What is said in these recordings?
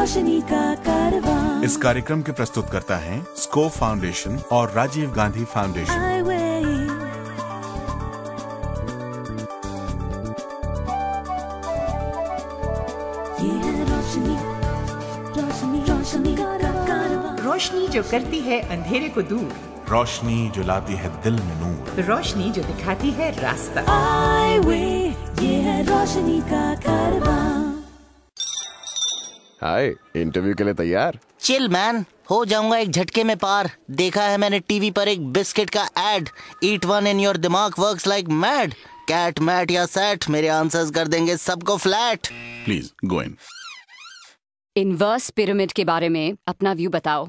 रोशनी का कारवां। इस कार्यक्रम के प्रस्तुतकर्ता हैं स्कोप फाउंडेशन और राजीव गांधी फाउंडेशन। रोशनी जो करती है अंधेरे को दूर, रोशनी जो लाती है दिल में नूर, रोशनी जो दिखाती है रास्ता। ये है रोशनी का कारवां। हाय, इंटरव्यू के लिए तैयार? चिल मैन, हो जाऊंगा एक झटके में पार। देखा है मैंने टीवी पर एक बिस्किट का ad, eat one in your दिमाग works like mad. CAT MAT या सेट, मेरे आंसर्स कर देंगे सबको flat. Please go in. Inverse pyramid के बारे में अपना व्यू बताओ।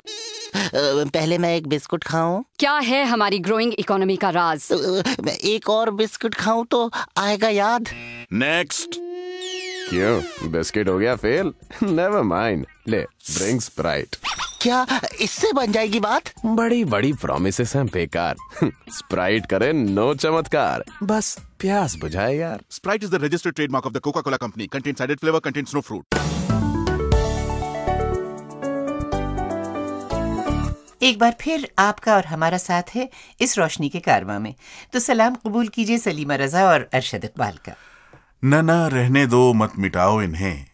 पहले मैं एक बिस्कुट खाऊं? क्या है हमारी ग्रोइंग इकोनॉमी का राज? एक और बिस्कुट खाऊं तो आएगा याद। नेक्स्ट। क्यों, बिस्किट हो गया फेल? नेवर माइंड, ले ड्रिंक स्प्राइट। क्या इससे बन जाएगी बात? बड़ी बड़ी प्रॉमिसेस हैं बेकार। स्प्राइट करे नो चमत्कार, बस प्यास बुझाए यार। Sprite is the registered trademark of the Coca-Cola Company. Contains added flavor, contains no fruit. एक बार फिर आपका और हमारा साथ है इस रोशनी के कारवां में। तो सलाम कबूल कीजिए सलीमा रजा और अरशद इकबाल का। न रहने दो, मत मिटाओ इन्हें,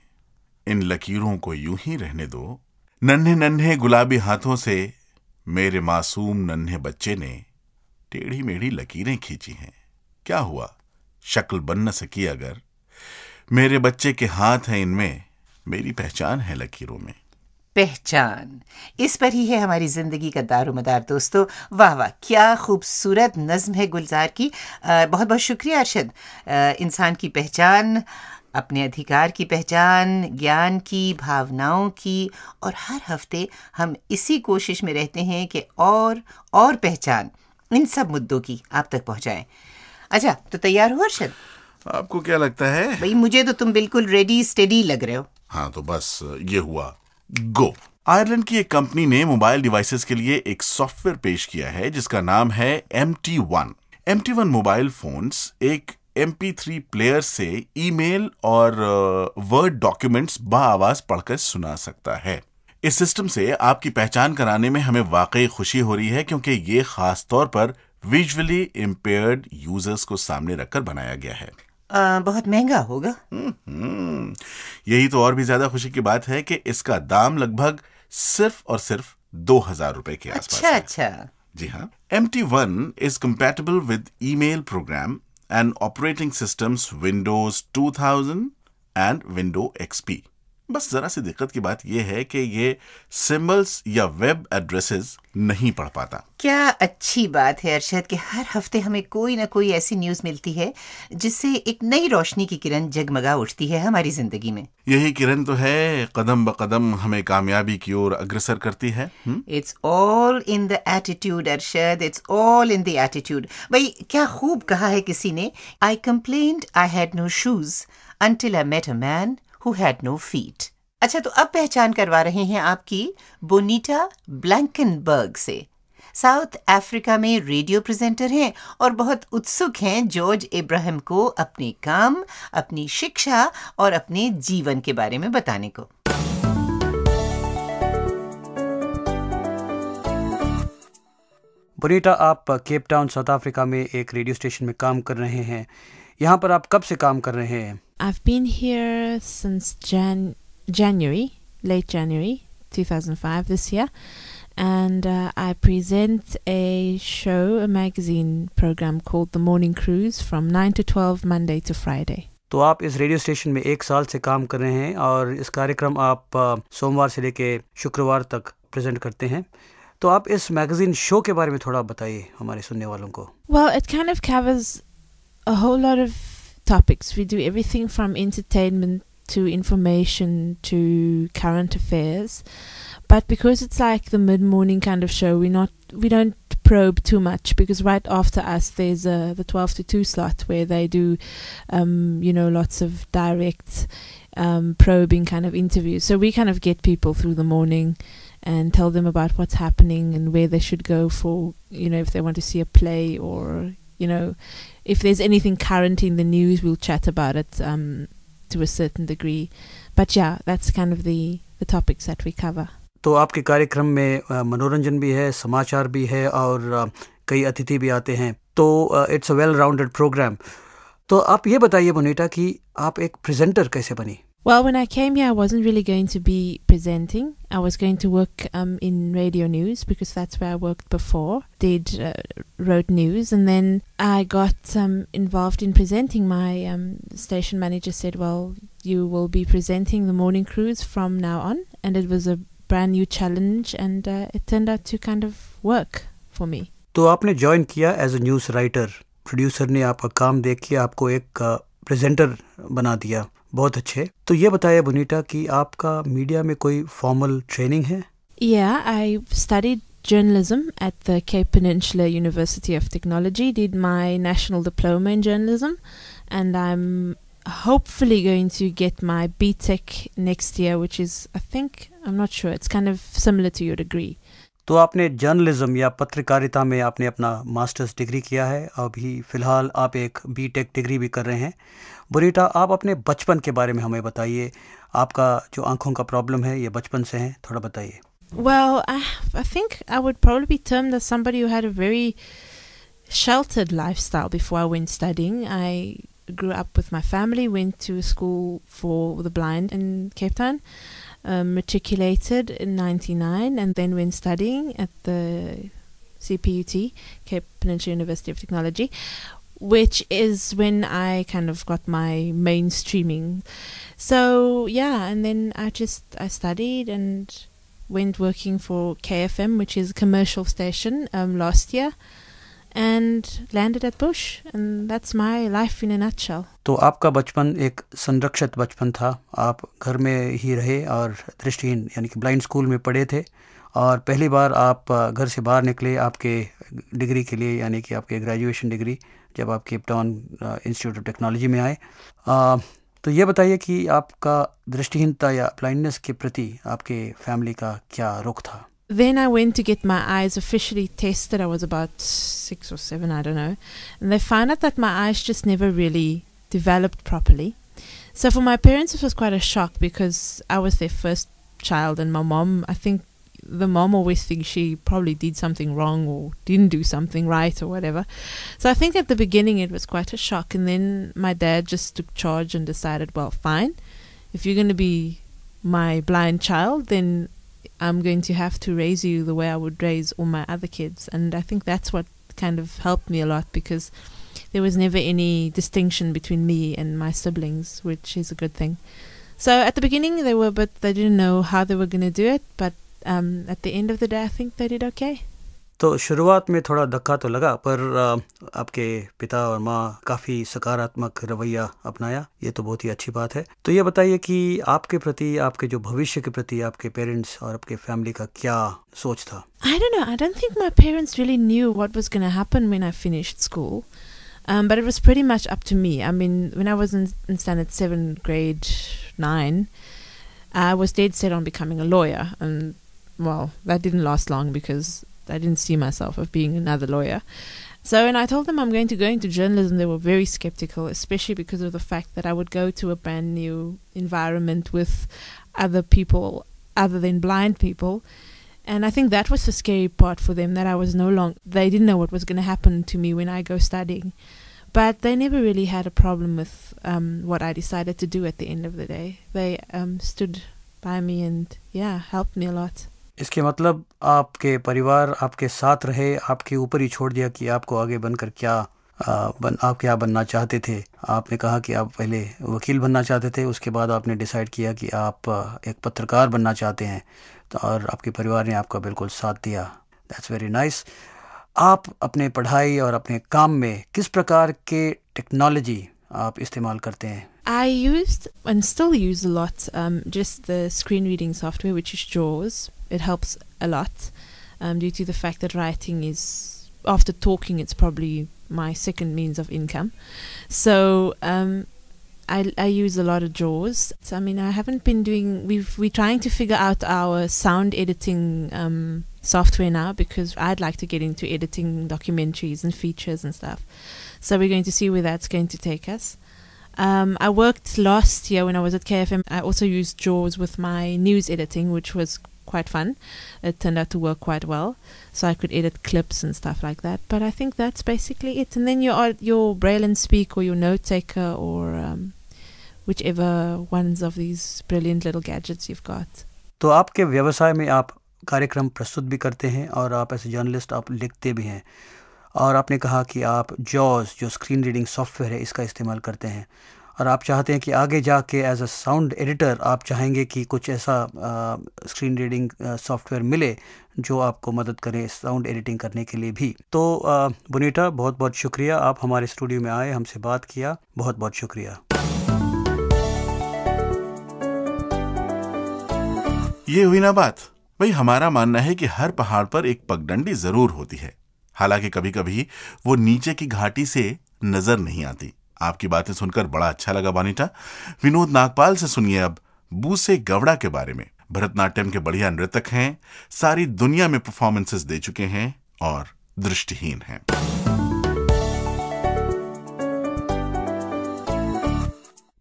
इन लकीरों को यूं ही रहने दो। नन्हे नन्हे गुलाबी हाथों से मेरे मासूम नन्हे बच्चे ने टेढ़ी मेढ़ी लकीरें खींची हैं। क्या हुआ, शक्ल बन न सकी अगर, मेरे बच्चे के हाथ हैं इनमें, मेरी पहचान है लकीरों में। पहचान, इस पर ही है हमारी जिंदगी का दारोमदार दोस्तों। वाह वाह, क्या खूबसूरत नज्म है गुलजार की। बहुत बहुत शुक्रिया अरशद। इंसान की पहचान, अपने अधिकार की पहचान, ज्ञान की, भावनाओं की, और हर हफ्ते हम इसी कोशिश में रहते हैं कि और पहचान इन सब मुद्दों की आप तक पहुंचाएं। अच्छा, तो तैयार हो अरशद? आपको क्या लगता है? भाई मुझे तो तुम बिल्कुल रेडी स्टेडी लग रहे हो। हाँ, तो बस ये हुआ गो। आयरलैंड की एक कंपनी ने मोबाइल डिवाइसेस के लिए एक सॉफ्टवेयर पेश किया है जिसका नाम है MT1। MT1 मोबाइल फोन्स एक MP3 प्लेयर से ईमेल और वर्ड डॉक्यूमेंट्स बाआवाज पढ़कर सुना सकता है। इस सिस्टम से आपकी पहचान कराने में हमें वाकई खुशी हो रही है, क्योंकि ये खास तौर पर विजुअली इम्पेयर्ड यूजर्स को सामने रखकर बनाया गया है। बहुत महंगा होगा। यही तो और भी ज्यादा खुशी की बात है कि इसका दाम लगभग सिर्फ और सिर्फ 2000 रुपए के आसपास है। अच्छा। जी हाँ। MT1 is compatible with email program and operating systems Windows 2000 and Windows XP। बस जरा सी दिक्कत की बात यह है कि ये सिंबल्स या वेब एड्रेसेस नहीं पढ़ पाता। क्या अच्छी बात है अरशद कि हर हफ्ते हमें कोई ना कोई ऐसी न्यूज मिलती है जिससे एक नई रोशनी की किरण जगमगा उठती है हमारी जिंदगी में। यही किरण तो है कदम ब कदम हमें कामयाबी की ओर अग्रसर करती है। It's all in the attitude Arshad, it's all in the attitude. भाई क्या खूब कहा है किसी ने, I complained I had no shoes until I met a man who had no feet। अच्छा, तो अब पहचान करवा रहे हैं आपकी बोनीटा ब्लैंकनबर्ग से। साउथ अफ्रीका में रेडियो प्रेजेंटर हैं और बहुत उत्सुक हैं जॉर्ज इब्राहिम को अपने काम, अपनी शिक्षा और अपने जीवन के बारे में बताने को। बोनीटा, आप केप टाउन साउथ अफ्रीका में एक रेडियो स्टेशन में काम कर रहे हैं। यहाँ पर आप कब से काम कर रहे हैं? I've been here since January, late January 2005 this year, and I present a show, a magazine program called The Morning Cruise from 9 to 12 Monday to Friday. तो आप इस रेडियो स्टेशन में 1 साल से काम कर रहे हैं और इस कार्यक्रम आप सोमवार से लेके शुक्रवार तक प्रेजेंट करते हैं। तो आप इस मैगजीन शो के बारे में थोड़ा बताइए हमारे सुनने वालों को। Well, it kind of covers a whole lot of topics. We do everything from entertainment to information to current affairs, but because it's like the mid-morning kind of show, we don't probe too much, because right after us there's the 12 to 2 slot where they do lots of direct probing kind of interviews. So we kind of get people through the morning and tell them about what's happening and where they should go for, if they want to see a play, or if there's anything current in the news, we'll chat about it to a certain degree. But yeah, that's kind of the the topics that we cover. तो आपके कार्यक्रम में मनोरंजन भी है, समाचार भी है और कई अतिथि भी आते हैं, तो it's a well rounded program. तो आप ये बताइए बोनीटा कि आप एक प्रेजेंटर कैसे बनी? Well, when I came here, I wasn't really going to be presenting. I was going to work in radio news because that's where I worked before. Wrote news, and then I got involved in presenting. My station manager said, "Well, you will be presenting the morning cruise from now on," and it was a brand new challenge, and it turned out to kind of work for me. तो आपने join किया as a news writer. Producer ने आपका काम देख के आपको एक प्रेजेंटर बना दिया। बहुत अच्छे। तो ये बताइए बोनीटा कि आपका मीडिया में कोई फॉर्मल ट्रेनिंग है? Yeah, I studied journalism at the Cape Peninsula University of Technology, did my national diploma in journalism, and I'm hopefully going to get my BTEC next year, which is, I'm not sure, it's kind of similar to your degree. तो आपने journalism या पत्रकारिता में आपने अपना masters degree किया है, अभी फ़िलहाल आप एक बीटेक डिग्री भी कर रहे हैं। बोनीटा, आप अपने बचपन के बारे में हमें बताइए। आपका जो आंखों का प्रॉब्लम है ये बचपन से है, थोड़ा बताइए। Well, I think I would probably be termed as somebody who had a very sheltered lifestyle before I went studying. I grew up with my family, went to school for the blind in Cape Town, matriculated in 99, and then went studying at the CPUT, Cape Peninsula University of Technology, which is when I kind of got my mainstreaming. So yeah, and then I studied and went working for KFM, which is a commercial station, last year, and landed at Bush, and that's my life in a nutshell. तो आपका बचपन एक संरक्षित बचपन था। आप घर में ही रहे और दृष्टिहीन यानी कि ब्लाइंड स्कूल में पढ़े थे, और पहली बार आप घर से बाहर निकले आपके डिग्री के लिए, यानी कि आपके ग्रेजुएशन डिग्री, जब आप Cape Town institute of technology में आए। तो ये बताइए कि आपका दृष्टिहीनता या ब्लाइंडनेस के प्रति आपके फैमिली का क्या रुख था? Then I went to get my eyes officially tested. I was about 6 or 7, I don't know. And they found out that my eyes just never really developed properly. So for my parents, it was quite a shock because I was their first child, and my mom, I think the mom always thinks she probably did something wrong or didn't do something right or whatever. So I think at the beginning it was quite a shock. And then my dad just took charge and decided, well, fine, if you're going to be my blind child, then I'm going to have to raise you the way I would raise all my other kids. And I think that's what kind of helped me a lot, because there was never any distinction between me and my siblings, which is a good thing. So at the beginning they were, but they didn't know how they were going to do it. But at the end of the day, I think they did okay. तो शुरुआत में थोड़ा धक्का तो लगा, पर आपके पिता और माँ काफ़ी सकारात्मक रवैया अपनाया, ये तो बहुत ही अच्छी बात है। तो ये बताइए कि आपके प्रति, आपके जो भविष्य के प्रति आपके पेरेंट्स और आपके फैमिली का क्या सोच था? I don't know. I don't think my parents really knew what was going to happen when I finished school. But it was pretty much up to me. I mean, when I was in standard 7, grade 9, I was dead set on becoming a lawyer. And, well, that didn't last long because I didn't see myself as being another lawyer. So when I told them I'm going to go into journalism, they were very skeptical, especially because of the fact that I would go to a brand new environment with other people other than blind people. And I think that was the scary part for them, that I was they didn't know what was going to happen to me when I go studying. But they never really had a problem with what I decided to do at the end of the day. They stood by me and, helped me a lot. इसके मतलब आपके परिवार आपके साथ रहे, आपके ऊपर ही छोड़ दिया कि आपको आगे बनकर आप क्या बनना चाहते थे। आपने कहा कि आप पहले वकील बनना चाहते थे, उसके बाद आपने डिसाइड किया कि आप एक पत्रकार बनना चाहते हैं, तो और आपके परिवार ने आपका बिल्कुल साथ दिया। That's very nice. आप अपने पढ़ाई और अपने काम में किस प्रकार के टेक्नोलॉजी आप इस्तेमाल करते हैं? I used and still use a lot just the screen reading software, which is JAWS. It helps a lot due to the fact that writing is, after talking, it's probably my second means of income. So I use a lot of JAWS. So, I mean, I haven't been doing, we're trying to figure out our sound editing software now, because I'd like to get into editing documentaries and features and stuff. So we're going to see where that's going to take us. I worked last year when I was at KFM. I also used JAWS with my news editing, which was quite fun. It turned out to work quite well, so I could edit clips and stuff like that. But I think that's basically it. And then your Braille and Speak or your note taker or whichever ones of these brilliant little gadgets you've got. तो आपके व्यवसाय में आप कार्यक्रम प्रस्तुत भी करते हैं और आप ऐसे जर्नलिस्ट आप लिखते भी हैं, और आपने कहा कि आप जॉज जो स्क्रीन रीडिंग सॉफ्टवेयर है इसका इस्तेमाल करते हैं, और आप चाहते हैं कि आगे जाके एज अ साउंड एडिटर आप चाहेंगे कि कुछ ऐसा स्क्रीन रीडिंग सॉफ्टवेयर मिले जो आपको मदद करे साउंड एडिटिंग करने के लिए भी। तो बोनीटा, बहुत बहुत शुक्रिया, आप हमारे स्टूडियो में आए, हमसे बात किया, बहुत बहुत शुक्रिया। ये हुई ना बात। भाई, हमारा मानना है कि हर पहाड़ पर एक पगडंडी जरूर होती है, हालांकि कभी कभी वो नीचे की घाटी से नजर नहीं आती। आपकी बातें सुनकर बड़ा अच्छा लगा बोनीटा। विनोद नागपाल से सुनिए अब बूसे गवड़ा के बारे में। भरतनाट्यम के बढ़िया नृतक हैं, सारी दुनिया में परफॉर्मेंसेस दे चुके हैं और दृष्टिहीन हैं।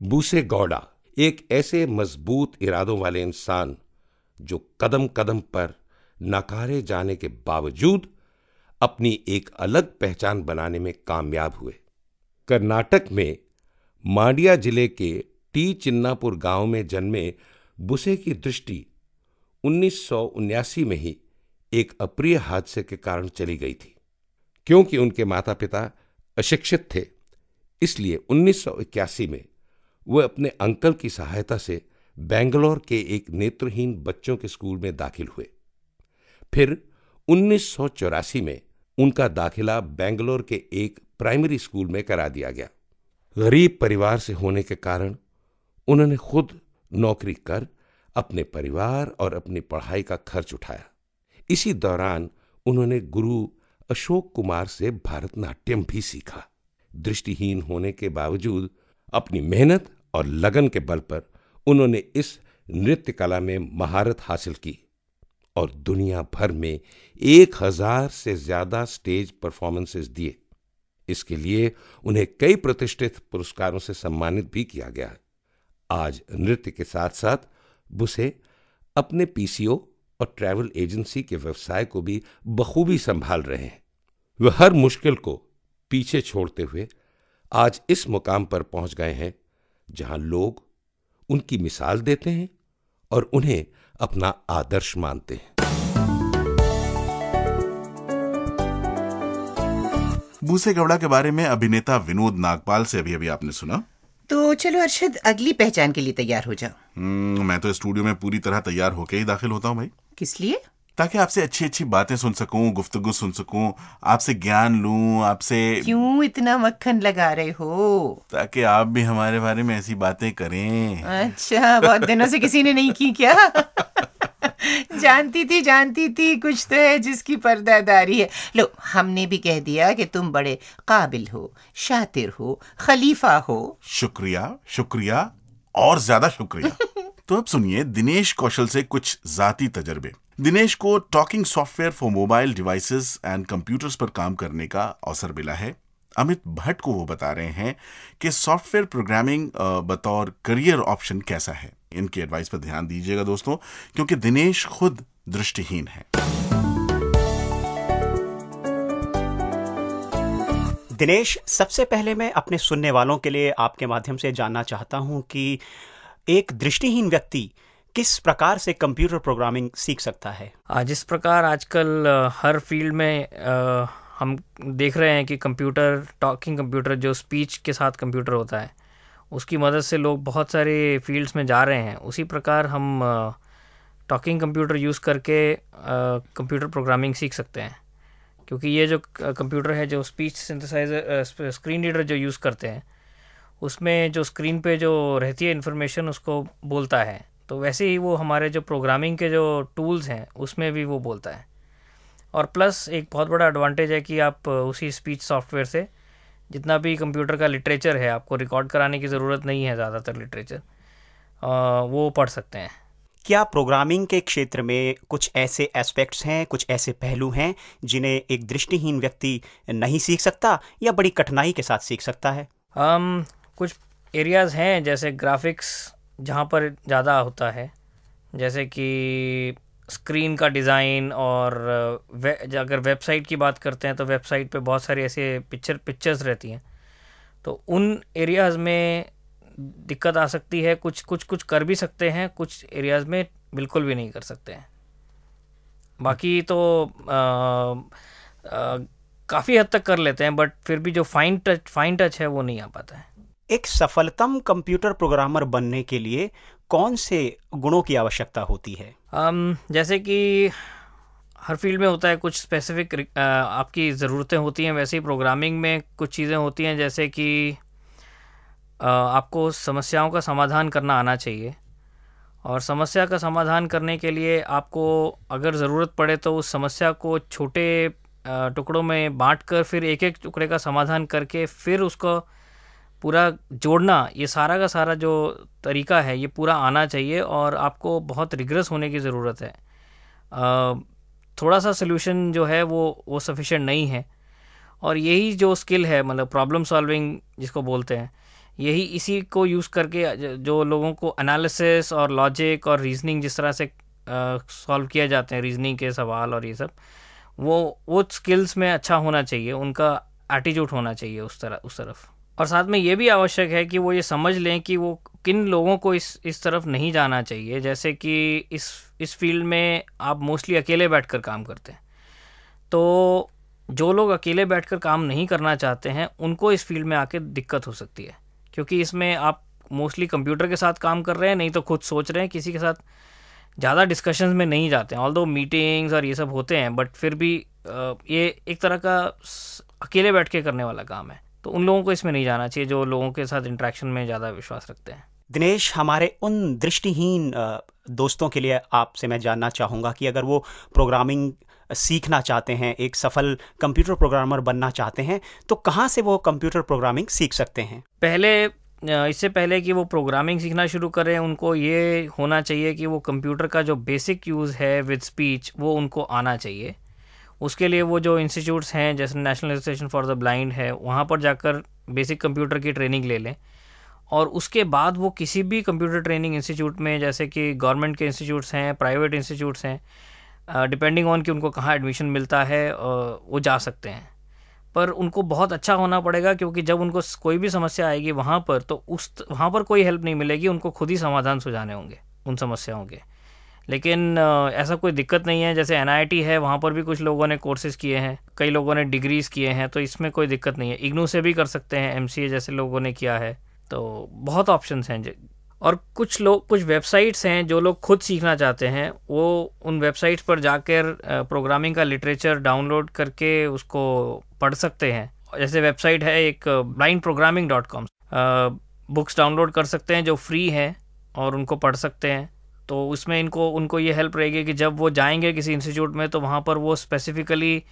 बूसे गौड़ा एक ऐसे मजबूत इरादों वाले इंसान जो कदम कदम पर नकारे जाने के बावजूद अपनी एक अलग पहचान बनाने में कामयाब हुए। कर्नाटक में मांड्या जिले के टी चिन्नापुर गांव में जन्मे बुसे की दृष्टि 1979 में ही एक अप्रिय हादसे के कारण चली गई थी। क्योंकि उनके माता पिता अशिक्षित थे, इसलिए 1981 में वह अपने अंकल की सहायता से बेंगलोर के एक नेत्रहीन बच्चों के स्कूल में दाखिल हुए। फिर 1984 में उनका दाखिला बेंगलोर के एक प्राइमरी स्कूल में करा दिया गया। गरीब परिवार से होने के कारण उन्होंने खुद नौकरी कर अपने परिवार और अपनी पढ़ाई का खर्च उठाया। इसी दौरान उन्होंने गुरु अशोक कुमार से भरतनाट्यम भी सीखा। दृष्टिहीन होने के बावजूद अपनी मेहनत और लगन के बल पर उन्होंने इस नृत्य कला में महारत हासिल की और दुनिया भर में 1000 से ज्यादा स्टेज परफॉर्मेंसेस दिए। इसके लिए उन्हें कई प्रतिष्ठित पुरस्कारों से सम्मानित भी किया गया। आज नृत्य के साथ साथ बुसे अपने पीसीओ और ट्रैवल एजेंसी के व्यवसाय को भी बखूबी संभाल रहे हैं। वह हर मुश्किल को पीछे छोड़ते हुए आज इस मुकाम पर पहुंच गए हैं जहां लोग उनकी मिसाल देते हैं और उन्हें अपना आदर्श मानते हैं। बूसे गौड़ा के बारे में अभिनेता विनोद नागपाल से अभी आपने सुना। तो चलो अरशद, अगली पहचान के लिए तैयार हो जाओ। मैं तो स्टूडियो में पूरी तरह तैयार होकर ही दाखिल होता हूँ भाई। किस लिए? ताकि आपसे अच्छी अच्छी बातें सुन सकूं, गुफ्तगू सुन सकूं, आपसे ज्ञान लूं, आपसे। क्यों इतना मक्खन लगा रहे हो? ताकि आप भी हमारे बारे में ऐसी बातें करें। अच्छा, बहुत दिनों से किसी ने नहीं की क्या? जानती थी कुछ तो है जिसकी पर्दादारी है। लो, हमने भी कह दिया कि तुम बड़े काबिल हो, शातिर हो, खलीफा हो। शुक्रिया और ज्यादा शुक्रिया। तो अब सुनिए दिनेश कौशल से कुछ जाती तजर्बे। दिनेश को talking software for mobile devices and computers पर काम करने का अवसर मिला है। अमित भट्ट को वो बता रहे हैं कि सॉफ्टवेयर प्रोग्रामिंग बतौर करियर ऑप्शन कैसा है। इनकी एडवाइस पर ध्यान दीजिएगा दोस्तों, क्योंकि दिनेश खुद दृष्टिहीन है। दिनेश, सबसे पहले मैं अपने सुनने वालों के लिए आपके माध्यम से जानना चाहता हूं कि एक दृष्टिहीन व्यक्ति किस प्रकार से कंप्यूटर प्रोग्रामिंग सीख सकता है? जिस प्रकार आजकल हर फील्ड में हम देख रहे हैं कि कंप्यूटर, टॉकिंग कंप्यूटर जो स्पीच के साथ कंप्यूटर होता है, उसकी मदद से लोग बहुत सारे फील्ड्स में जा रहे हैं। उसी प्रकार हम टॉकिंग कंप्यूटर यूज़ करके कंप्यूटर प्रोग्रामिंग सीख सकते हैं, क्योंकि ये जो कंप्यूटर है जो स्पीच सिंथेसाइजर स्क्रीन रीडर जो यूज़ करते हैं, उसमें जो स्क्रीन पे जो रहती है इन्फॉर्मेशन उसको बोलता है। तो वैसे ही वो हमारे जो प्रोग्रामिंग के जो टूल्स हैं उसमें भी वो बोलता है। और प्लस एक बहुत बड़ा एडवांटेज है कि आप उसी स्पीच सॉफ्टवेयर से जितना भी कंप्यूटर का लिटरेचर है, आपको रिकॉर्ड कराने की ज़रूरत नहीं है, ज़्यादातर लिटरेचर वो पढ़ सकते हैं। क्या प्रोग्रामिंग के क्षेत्र में कुछ ऐसे एस्पेक्ट्स हैं, कुछ ऐसे पहलू हैं जिन्हें एक दृष्टिहीन व्यक्ति नहीं सीख सकता या बड़ी कठिनाई के साथ सीख सकता है? कुछ एरियाज़ हैं जैसे ग्राफिक्स जहाँ पर ज़्यादा होता है, जैसे कि स्क्रीन का डिज़ाइन, और अगर वेबसाइट की बात करते हैं तो वेबसाइट पे बहुत सारी ऐसे पिक्चर्स रहती हैं, तो उन एरियाज़ में दिक्कत आ सकती है। कुछ कर भी सकते हैं, कुछ एरियाज़ में बिल्कुल भी नहीं कर सकते हैं। बाकी तो काफ़ी हद तक कर लेते हैं, बट फिर भी जो फाइन टच है वो नहीं आ पाता है। एक सफलतम कंप्यूटर प्रोग्रामर बनने के लिए कौन से गुणों की आवश्यकता होती है? जैसे कि हर फील्ड में होता है, कुछ स्पेसिफिक आपकी ज़रूरतें होती हैं, वैसे ही प्रोग्रामिंग में कुछ चीज़ें होती हैं, जैसे कि आपको समस्याओं का समाधान करना आना चाहिए, और समस्या का समाधान करने के लिए आपको अगर ज़रूरत पड़े तो उस समस्या को छोटे टुकड़ों में बांटकर फिर एक एक टुकड़े का समाधान करके फिर उसको पूरा जोड़ना, ये सारा का सारा जो तरीका है ये पूरा आना चाहिए, और आपको बहुत रिग्रेस होने की ज़रूरत है। थोड़ा सा सोल्यूशन जो है वो सफिशिएंट नहीं है, और यही जो स्किल है, मतलब प्रॉब्लम सॉल्विंग जिसको बोलते हैं, यही इसी को यूज़ करके जो लोगों को एनालिसिस और लॉजिक और रीजनिंग जिस तरह से सॉल्व किया जाते हैं, रीजनिंग के सवाल और ये सब, वो स्किल्स में अच्छा होना चाहिए, उनका एटीट्यूड होना चाहिए उस तरफ। और साथ में ये भी आवश्यक है कि वो ये समझ लें कि वो किन लोगों को इस तरफ नहीं जाना चाहिए। जैसे कि इस फील्ड में आप मोस्टली अकेले बैठकर काम करते हैं, तो जो लोग अकेले बैठकर काम नहीं करना चाहते हैं उनको इस फील्ड में आके दिक्कत हो सकती है, क्योंकि इसमें आप मोस्टली कंप्यूटर के साथ काम कर रहे हैं, नहीं तो खुद सोच रहे हैं, किसी के साथ ज़्यादा डिस्कशंस में नहीं जाते हैं। ऑल्दो मीटिंग्स और ये सब होते हैं, बट फिर भी ये एक तरह का अकेले बैठ के करने वाला काम है, तो उन लोगों को इसमें नहीं जाना चाहिए जो लोगों के साथ इंटरेक्शन में ज़्यादा विश्वास रखते हैं। दिनेश, हमारे उन दृष्टिहीन दोस्तों के लिए आपसे मैं जानना चाहूँगा कि अगर वो प्रोग्रामिंग सीखना चाहते हैं, एक सफल कंप्यूटर प्रोग्रामर बनना चाहते हैं, तो कहाँ से वो कंप्यूटर प्रोग्रामिंग सीख सकते हैं? इससे पहले कि वो प्रोग्रामिंग सीखना शुरू करें, उनको ये होना चाहिए कि वो कंप्यूटर का जो बेसिक यूज़ है विद स्पीच वो उनको आना चाहिए। उसके लिए वो जो इंस्टीट्यूट्स हैं जैसे national association for the blind है, वहाँ पर जाकर बेसिक कंप्यूटर की ट्रेनिंग ले लें, और उसके बाद वो किसी भी कंप्यूटर ट्रेनिंग इंस्टीट्यूट में, जैसे कि गवर्नमेंट के इंस्टीट्यूट्स हैं, प्राइवेट इंस्टीट्यूट्स हैं, डिपेंडिंग ऑन कि उनको कहाँ एडमिशन मिलता है, वो जा सकते हैं। पर उनको बहुत अच्छा होना पड़ेगा, क्योंकि जब उनको कोई भी समस्या आएगी वहाँ पर, तो वहाँ पर कोई हेल्प नहीं मिलेगी, उनको खुद ही समाधान सुझाने होंगे उन समस्याओं के। लेकिन ऐसा कोई दिक्कत नहीं है, जैसे NIT है, वहाँ पर भी कुछ लोगों ने कोर्सेज़ किए हैं, कई लोगों ने डिग्रीज़ किए हैं, तो इसमें कोई दिक्कत नहीं है। IGNOU से भी कर सकते हैं, MCA जैसे लोगों ने किया है, तो बहुत ऑप्शंस हैं। और कुछ वेबसाइट्स हैं, जो लोग खुद सीखना चाहते हैं वो उन वेबसाइट्स पर जाकर प्रोग्रामिंग का लिटरेचर डाउनलोड करके उसको पढ़ सकते हैं। जैसे वेबसाइट है एक blindprogramming.com, बुक्स डाउनलोड कर सकते हैं जो फ्री हैं और उनको पढ़ सकते हैं। तो उसमें उनको ये हेल्प रहेगी कि जब वो जाएंगे किसी इंस्टीट्यूट में, तो वहाँ पर वो स्पेसिफिकली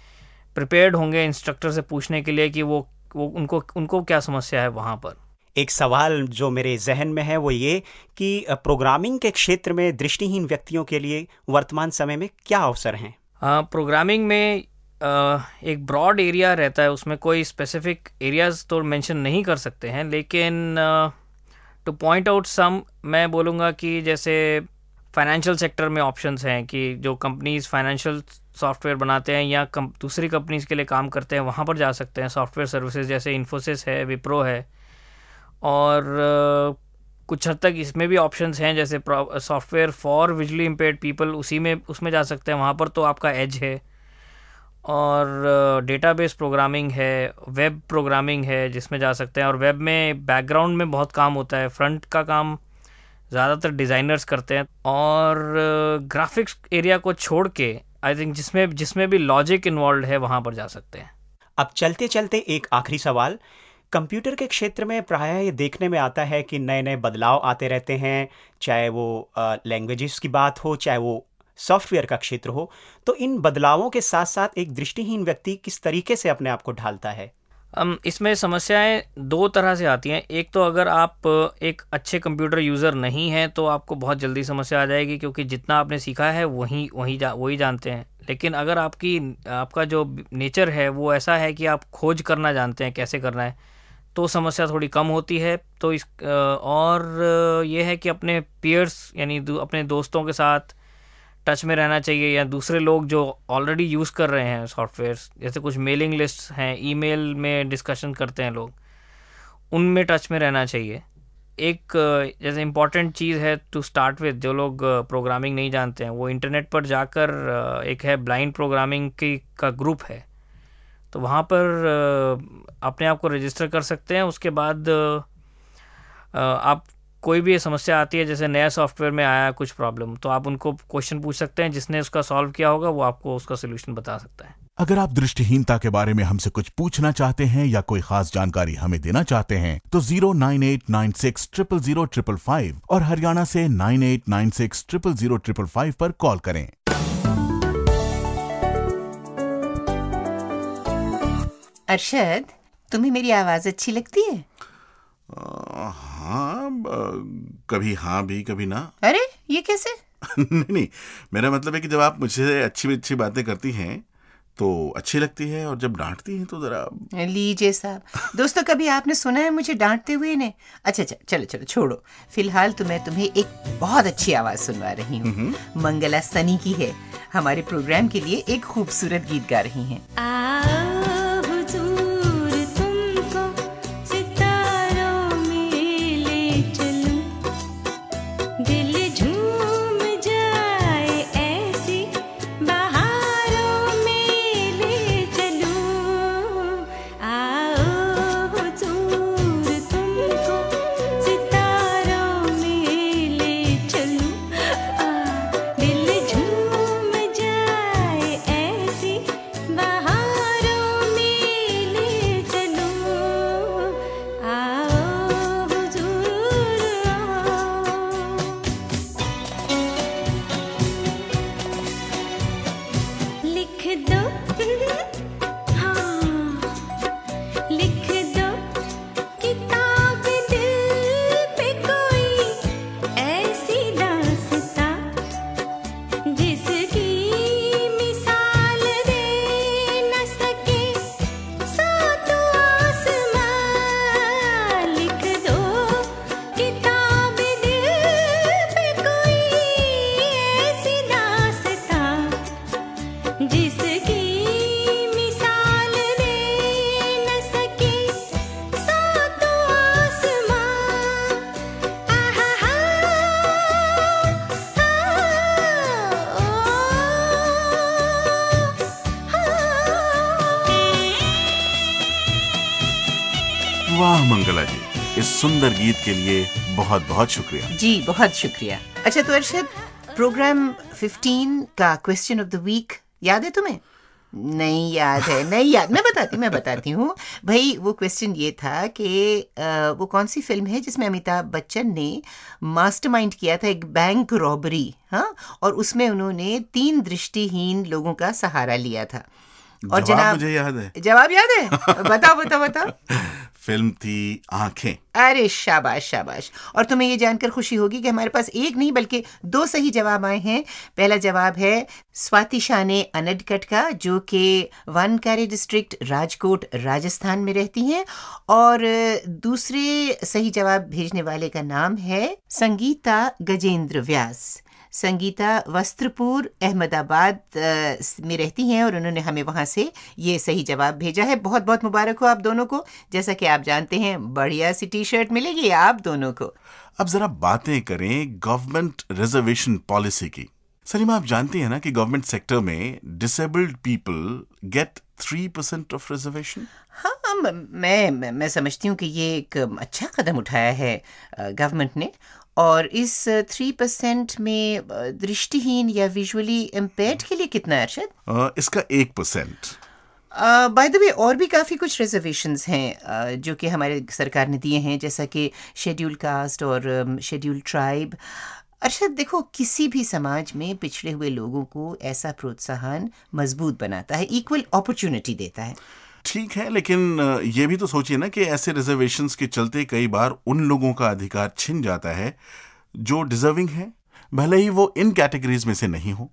प्रिपेयर्ड होंगे इंस्ट्रक्टर से पूछने के लिए कि वो उनको क्या समस्या है वहाँ पर। एक सवाल जो मेरे जहन में है वो ये कि प्रोग्रामिंग के क्षेत्र में दृष्टिहीन व्यक्तियों के लिए वर्तमान समय में क्या अवसर हैं? प्रोग्रामिंग में एक ब्रॉड एरिया रहता है, उसमें कोई स्पेसिफिक एरियाज तो मेंशन नहीं कर सकते हैं, लेकिन टू पॉइंट आउट सम, मैं बोलूँगा कि जैसे फाइनेंशियल सेक्टर में ऑप्शंस हैं कि जो कंपनीज फाइनेंशियल सॉफ्टवेयर बनाते हैं या दूसरी कंपनीज के लिए काम करते हैं, वहाँ पर जा सकते हैं। सॉफ्टवेयर सर्विसेज जैसे इन्फोसिस है, विप्रो है, और कुछ हद तक इसमें भी ऑप्शंस हैं जैसे software for visually impaired people, उसमें जा सकते हैं, वहाँ पर तो आपका एज है। और डेटाबेस प्रोग्रामिंग है, वेब प्रोग्रामिंग है जिसमें जा सकते हैं, और वेब में बैकग्राउंड में बहुत काम होता है, फ्रंट का काम ज़्यादातर डिज़ाइनर्स करते हैं, और ग्राफिक्स एरिया को छोड़ के आई थिंक जिसमें भी लॉजिक इन्वॉल्व है वहाँ पर जा सकते हैं। अब चलते चलते एक आखिरी सवाल, कंप्यूटर के क्षेत्र में प्रायः ये देखने में आता है कि नए नए बदलाव आते रहते हैं, चाहे वो लैंग्वेजेस की बात हो, चाहे वो सॉफ्टवेयर का क्षेत्र हो, तो इन बदलावों के साथ साथ एक दृष्टिहीन व्यक्ति किस तरीके से अपने आप को ढालता है? इसमें समस्याएं दो तरह से आती हैं। एक तो अगर आप एक अच्छे कंप्यूटर यूज़र नहीं हैं तो आपको बहुत जल्दी समस्या आ जाएगी, क्योंकि जितना आपने सीखा है वही जानते हैं। लेकिन अगर आपका जो नेचर है वो ऐसा है कि आप खोज करना जानते हैं कैसे करना है, तो समस्या थोड़ी कम होती है। तो इस और ये है कि अपने पीयर्स यानी अपने दोस्तों के साथ टच में रहना चाहिए, या दूसरे लोग जो ऑलरेडी यूज़ कर रहे हैं सॉफ्टवेयर्स, जैसे कुछ मेलिंग लिस्ट हैं, ईमेल में डिस्कशन करते हैं लोग, उनमें टच में रहना चाहिए। एक जैसे इम्पॉर्टेंट चीज़ है टू स्टार्ट विद, जो लोग प्रोग्रामिंग नहीं जानते हैं वो इंटरनेट पर जाकर एक है ब्लाइंड प्रोग्रामिंग का ग्रुप है, तो वहाँ पर अपने आप को रजिस्टर कर सकते हैं। उसके बाद आप कोई भी समस्या आती है, जैसे नया सॉफ्टवेयर में आया कुछ प्रॉब्लम, तो आप उनको क्वेश्चन पूछ सकते हैं, जिसने उसका सॉल्व किया होगा वो आपको उसका सोल्यूशन बता सकता है। अगर आप दृष्टिहीनता के बारे में हमसे कुछ पूछना चाहते हैं या कोई खास जानकारी हमें देना चाहते हैं तो 09896000555 और हरियाणा से 9896000555 पर कॉल करें। अरशद, तुम्हें मेरी आवाज अच्छी लगती है? हाँ, कभी हाँ भी कभी ना। अरे ये कैसे? नहीं, मेरा मतलब है कि जब आप मुझसे अच्छी अच्छी बातें करती हैं तो अच्छी लगती है, और जब डांटती हैं तो जरा। लीजिए साहब। दोस्तों, कभी आपने सुना है मुझे डांटते हुए ने? अच्छा चलो छोड़ो। फिलहाल तो मैं तुम्हें एक बहुत अच्छी आवाज सुनवा रही हूँ। मंगला सनी की है। हमारे प्रोग्राम के लिए एक खूबसूरत गीत गा रही हैं। वाह मंगला जी, इस सुंदर गीत के लिए बहुत बहुत शुक्रिया। जी बहुत शुक्रिया। अच्छा तो अरशद, प्रोग्राम 15 का क्वेश्चन ऑफ द वीक याद है तुम्हें? नहीं याद है? नहीं याद। मैं बताती हूँ भाई। वो क्वेश्चन ये था कि वो कौन सी फिल्म है जिसमें अमिताभ बच्चन ने मास्टरमाइंड किया था एक बैंक रॉबरी, हाँ, और उसमें उन्होंने 3 दृष्टिहीन लोगों का सहारा लिया था। और जवाब मुझे याद है। जवाब याद है? बताओ। फिल्म थी आंखें। अरे शाबाश। और तुम्हें ये जानकर खुशी होगी कि हमारे पास एक नहीं बल्कि 2 सही जवाब आए हैं। पहला जवाब है स्वाति शाने अनडकट का, जो कि वानकारे डिस्ट्रिक्ट राजकोट राजस्थान में रहती हैं, और दूसरे सही जवाब भेजने वाले का नाम है संगीता गजेंद्र व्यास। संगीता वस्त्रपुर अहमदाबाद में रहती हैं और उन्होंने हमें वहाँ से ये सही जवाब भेजा है। बहुत बहुत मुबारक हो आप दोनों को। जैसा कि आप जानते हैं बढ़िया सी टी-शर्ट मिलेगी आप दोनों को। अब जरा बातें करें गवर्नमेंट रिजर्वेशन पॉलिसी की। सलीमा, आप जानती हैं ना कि गवर्नमेंट सेक्टर में disabled people get 3% of reservation. हाँ, मैं समझती हूँ कि ये एक अच्छा कदम उठाया है गवर्नमेंट ने, और इस 3% में दृष्टिहीन या विजुअली इम्पेयर्ड के लिए कितना है अरशद? इसका 1%। बाय द वे और भी काफ़ी कुछ रिजर्वेशंस हैं जो कि हमारे सरकार ने दिए हैं, जैसा कि शेड्यूल कास्ट और शेड्यूल ट्राइब। अरशद देखो, किसी भी समाज में पिछड़े हुए लोगों को ऐसा प्रोत्साहन मजबूत बनाता है, इक्वल अपॉर्चुनिटी देता है। ठीक है, लेकिन ये भी तो सोचिए ना कि ऐसे रिजर्वेशंस के चलते कई बार उन लोगों का अधिकार छिन जाता है जो डिजर्विंग है, भले ही वो इन कैटेगरीज में से नहीं हो।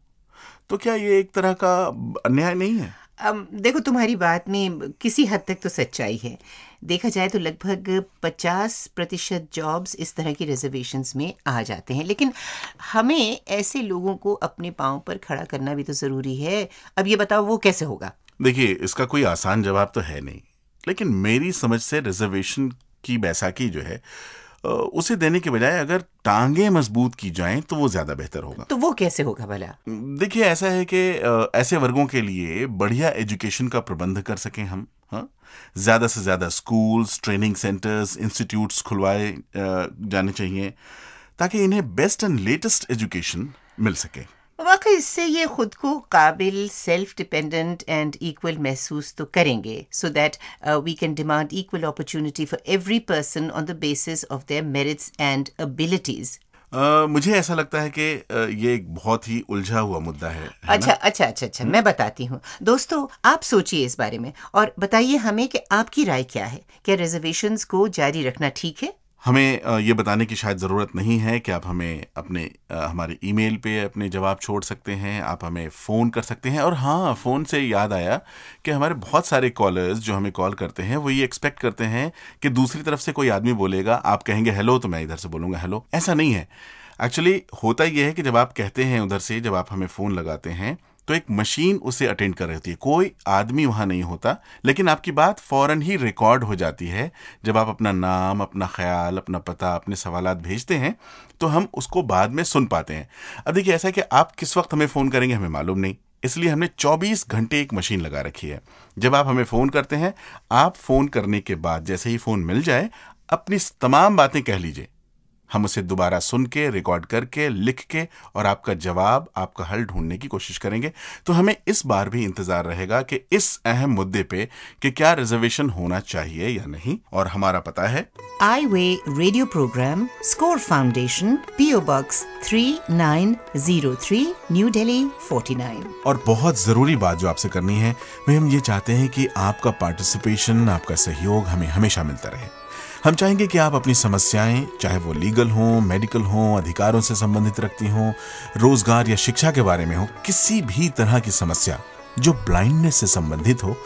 तो क्या ये एक तरह का अन्याय नहीं है? देखो, तुम्हारी बात में किसी हद तक तो सच्चाई है। देखा जाए तो लगभग 50% जॉब्स इस तरह की रिजर्वेशंस में आ जाते हैं, लेकिन हमें ऐसे लोगों को अपने पाँव पर खड़ा करना भी तो ज़रूरी है। अब ये बताओ वो कैसे होगा? देखिए, इसका कोई आसान जवाब तो है नहीं, लेकिन मेरी समझ से रिजर्वेशन की बैसाखी जो है उसे देने के बजाय अगर टांगे मजबूत की जाएं तो वो ज्यादा बेहतर होगा। तो वो कैसे होगा भला? देखिए, ऐसा है कि ऐसे वर्गों के लिए बढ़िया एजुकेशन का प्रबंध कर सकें हम। हाँ, ज्यादा से ज्यादा स्कूल्स, ट्रेनिंग सेंटर्स, इंस्टीट्यूट्स खुलवाए जाने चाहिए ताकि इन्हें बेस्ट एंड लेटेस्ट एजुकेशन मिल सके। वाकई इससे ये खुद को काबिल, सेल्फ डिपेंडेंट एंड इक्वल महसूस तो करेंगे, so that we can demand equal opportunity for every person on the basis of their merits and abilities. मुझे ऐसा लगता है कि ये एक बहुत ही उलझा हुआ मुद्दा है। अच्छा, मैं बताती हूँ। दोस्तों, आप सोचिए इस बारे में और बताइए हमें कि आपकी राय क्या है। क्या रिजर्वेशंस को जारी रखना ठीक है? हमें ये बताने की शायद ज़रूरत नहीं है कि आप हमें अपने हमारे ईमेल पे अपने जवाब छोड़ सकते हैं, आप हमें फ़ोन कर सकते हैं। और हाँ, फ़ोन से याद आया कि हमारे बहुत सारे कॉलर्स जो हमें कॉल करते हैं वो ये एक्सपेक्ट करते हैं कि दूसरी तरफ से कोई आदमी बोलेगा, आप कहेंगे हेलो तो मैं इधर से बोलूँगा हेलो। ऐसा नहीं है। एक्चुअली होता ये है कि जब आप कहते हैं उधर से, जब आप हमें फ़ोन लगाते हैं तो एक मशीन उसे अटेंड कर रही होती है, कोई आदमी वहाँ नहीं होता, लेकिन आपकी बात फौरन ही रिकॉर्ड हो जाती है। जब आप अपना नाम, अपना ख्याल, अपना पता, अपने सवालात भेजते हैं तो हम उसको बाद में सुन पाते हैं। अब देखिए, ऐसा है कि आप किस वक्त हमें फ़ोन करेंगे हमें मालूम नहीं, इसलिए हमने 24 घंटे एक मशीन लगा रखी है। जब आप हमें फ़ोन करते हैं, आप फ़ोन करने के बाद जैसे ही फ़ोन मिल जाए अपनी तमाम बातें कह लीजिए, हम उसे दोबारा सुन के, रिकॉर्ड करके, लिख के और आपका जवाब, आपका हल ढूंढने की कोशिश करेंगे। तो हमें इस बार भी इंतजार रहेगा कि इस अहम मुद्दे पे कि क्या रिजर्वेशन होना चाहिए या नहीं। और हमारा पता है I way radio program, Score Foundation, PO Box 3903, New Delhi 49। और बहुत जरूरी बात जो आपसे करनी है, वह हम ये चाहते हैं कि आपका पार्टिसिपेशन, आपका सहयोग हमें हमेशा मिलता रहे। हम चाहेंगे कि आप अपनी समस्याएं, चाहे वो लीगल हों, मेडिकल हों, अधिकारों से संबंधित रखती हों, रोजगार या शिक्षा के बारे में हो, किसी भी तरह की समस्या जो ब्लाइंडनेस से संबंधित हो,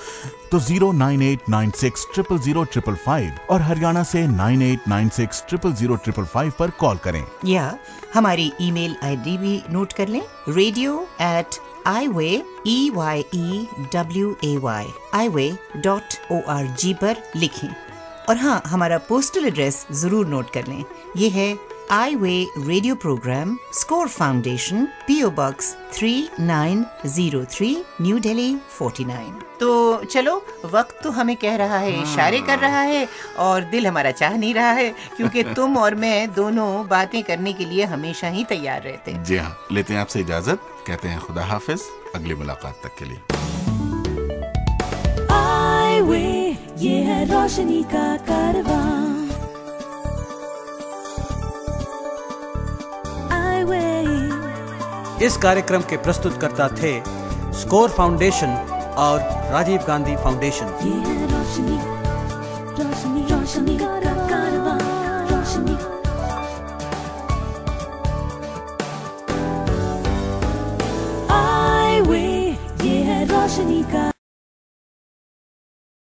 तो 09896000555 और हरियाणा से 9896000555 पर कॉल करें। या हमारी ईमेल आईडी भी नोट कर लें, radio@iway.org पर लिखें। और हाँ, हमारा पोस्टल एड्रेस जरूर नोट कर लें। ये है I way radio program, Score Foundation, PO Box 3903, New Delhi 49। तो चलो, वक्त तो हमें कह रहा है, इशारे कर रहा है, और दिल हमारा चाह नहीं रहा है, क्योंकि तुम और मैं दोनों बातें करने के लिए हमेशा ही तैयार रहते हैं। जी हाँ, लेते हैं आपसे इजाजत, कहते हैं खुदा हाफिज, अगली मुलाकात तक के लिए। ये है रोशनी का कारवां। इस कार्यक्रम के प्रस्तुतकर्ता थे स्कोर फाउंडेशन और राजीव गांधी फाउंडेशन। ये है रोशनी, रोशनी, रोशनी का कारवां, रोशनी। आई वे, ये है रोशनी का